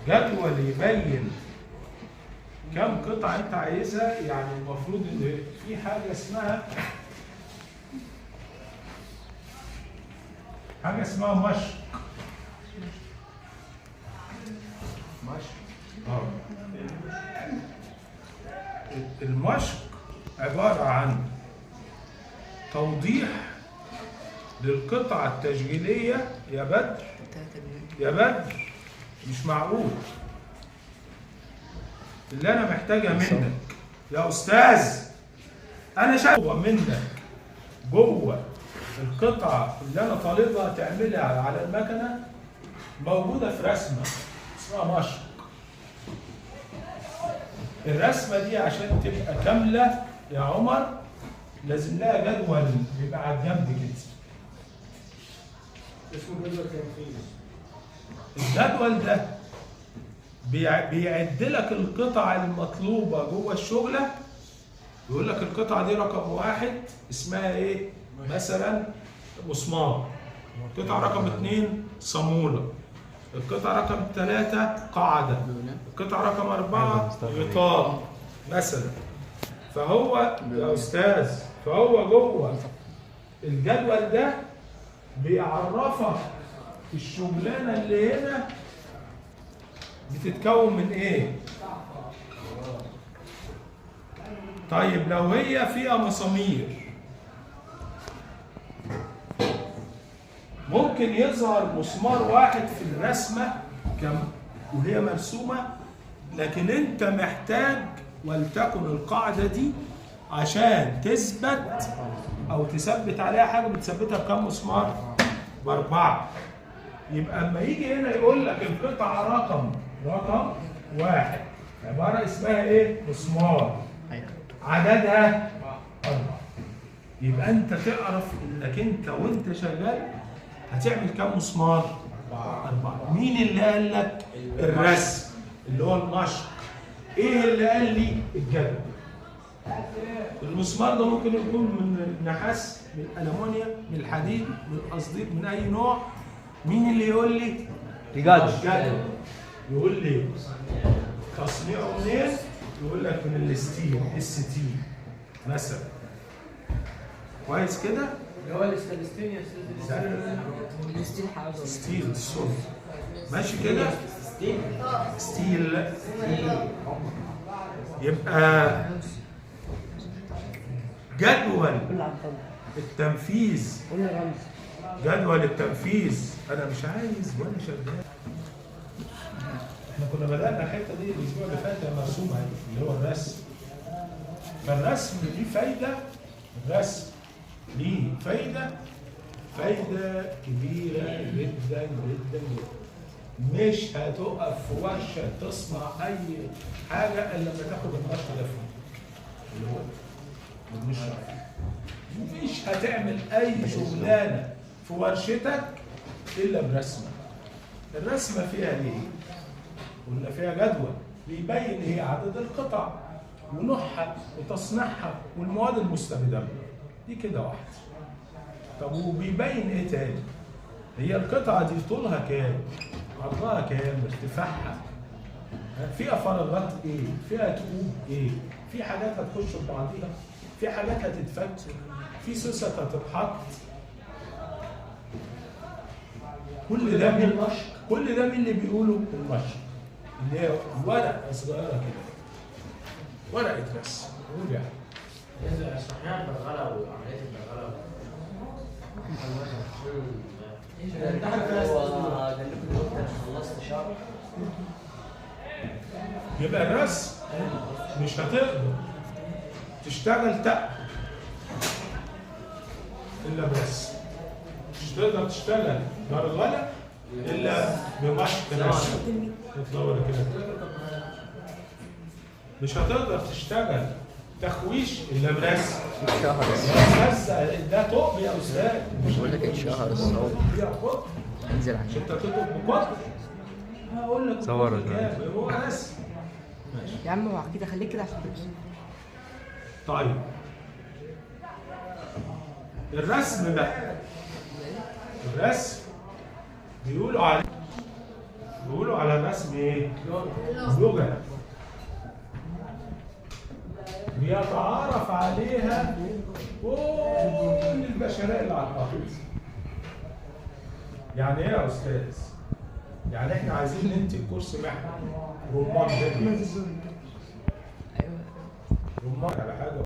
جدول يبين كم قطعة أنت عايزها. يعني المفروض إن في حاجة اسمها مشق. المشق عبارة عن توضيح للقطعة التشغيلية. يا بدر مش معقول اللي أنا محتاجها منك يا أستاذ. أنا شايفة منك جوه القطعة اللي أنا طالبها تعملها على المكنة موجودة في رسمة اسمها مشق. الرسمة دي عشان تبقى كاملة يا عمر لازم لها جدول يبقى على الجنب كده. اسمه جدول تنفيذ. الجدول ده بيعد لك القطع المطلوبة جوه الشغلة. يقول لك القطعة دي رقم 1 اسمها ايه؟ مثلا مسمار. القطعة رقم 2 صامولة. القطعة رقم 3 قاعدة. القطعة رقم 4 غطاء مثلا. فهو يا أستاذ فهو جوه الجدول ده بيعرفك الشغلانة اللي هنا بتتكون من ايه؟ طيب لو هي فيها مسامير ممكن يظهر مسمار واحد في الرسمة وهي مرسومة، لكن انت محتاج ولتكن القاعدة دي عشان تثبت او تثبت عليها حاجة بتثبتها بكم مسمار؟ ب4. يبقى اما يجي هنا يقول لك القطعة رقم 1 عبارة اسمها ايه؟ مسمار. عددها 4. يبقى انت تعرف انك انت وانت شغال هتعمل كم مسمار؟ 4. مين اللي قال لك؟ الرسم اللي هو المشق. ايه اللي قال لي؟ الجدول. المسمار ده ممكن يكون من النحاس، من الالومنيوم، من الحديد، من القصدير، من اي نوع. مين اللي يقول لي؟ الجدول. يقول لي تصنيعه منين؟ يقول لك من الستيل ST مثلا. كويس كده؟ اللي هو الستيل يا استاذ. ستيل الصلب. ماشي كده؟ ستيل. يبقى جدول التنفيذ انا مش عايز وانا شغال. احنا كنا بدأنا الحته دي الاسبوع اللي فات مرسومه اللي هو الرسم. فالرسم ليه فايده. الرسم ليه فايده كبيره جدا جدا جدا. مش هتقف في ورشه تصنع اي حاجه الا لما تاخد النشر ده فيه اللي هو بنشرح. مفيش هتعمل اي شغلانه في ورشتك الا برسمه. الرسمه فيها ايه؟ قلنا فيها جدول بيبين ايه؟ عدد القطع ونوعها وتصنيعها والمواد المستخدمه. دي كده واحده. طب وبيبين ايه تاني؟ هي القطعه دي طولها كام؟ عرضها كام؟ ارتفاعها؟ فيها فراغات ايه؟ فيها ثقوب ايه؟ في حاجات هتخش في بعضيها؟ في حاجات هتتفك؟ في سوست هتتحط؟ كل ده من المشق. كل ده من اللي بيقولوا المشق. اللي هي ورقه صغيره كده. ورقه رسم. قول يعني. صحيح البرغله وعمليه البرغله. انت عارف هو قال لكم دلوقتي انا خلصت شهر. يبقى الرسم مش هتقدر تشتغل الا برسم. مش هتقدر تشتغل برغله الا بمشق رسم. تدور كده. مش هتقدر تشتغل تخويش الا برسم. بس ده طب يا استاذ. مش بقول لك اتشهر الصوت. انزل عن انت تطلب بقطر. هقول لك صور هو رسم. يا عم هو كده خليك كده عشان طيب الرسم بقى. الرسم بيقولوا عليه بيقولوا على رسم ايه؟ لغة بيتعارف عليها كل البشرية اللي على الأرض. يعني ايه يا أستاذ؟ يعني احنا عايزين ننتج كرسي محمل رمان جديد. رمان على حاجة